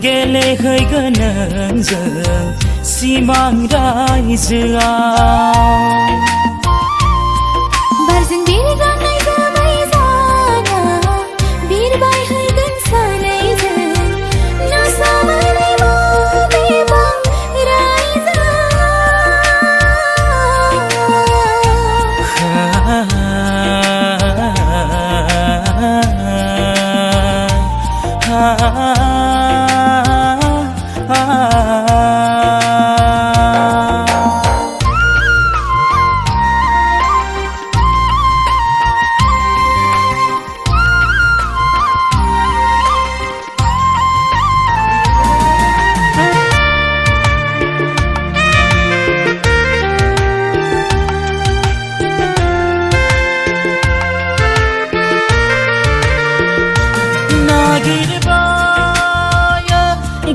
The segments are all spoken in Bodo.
गेलेहैगोन नोंजों सिमां रायजोआव बारजों बिरगानाय जोमै जाना बिरबायहैगोन सानैजों नाजाबालाय बबेबा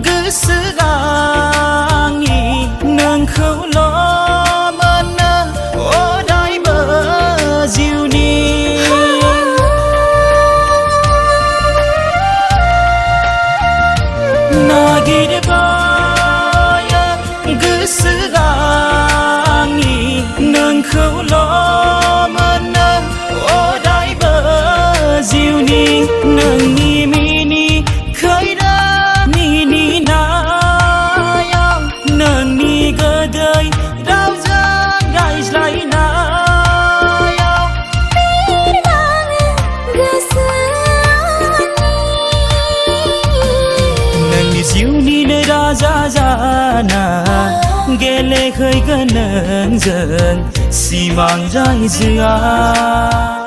गोसोआ आंनि नोंखौल' मोननो अरायबो जिउनि नागिरबाय गोसोआ आंनि नोंखौल' मोननो अरायबो जिउनि नोंनि मिनि खैरा मिनिनायाव नोंनि गोदै रावजों रायज्लायनायाव बिरगाङो गोसोआनि नोंनि जिउनिनो राजा जाना गेलेहैगोन नोंजों सिमां रायजोआव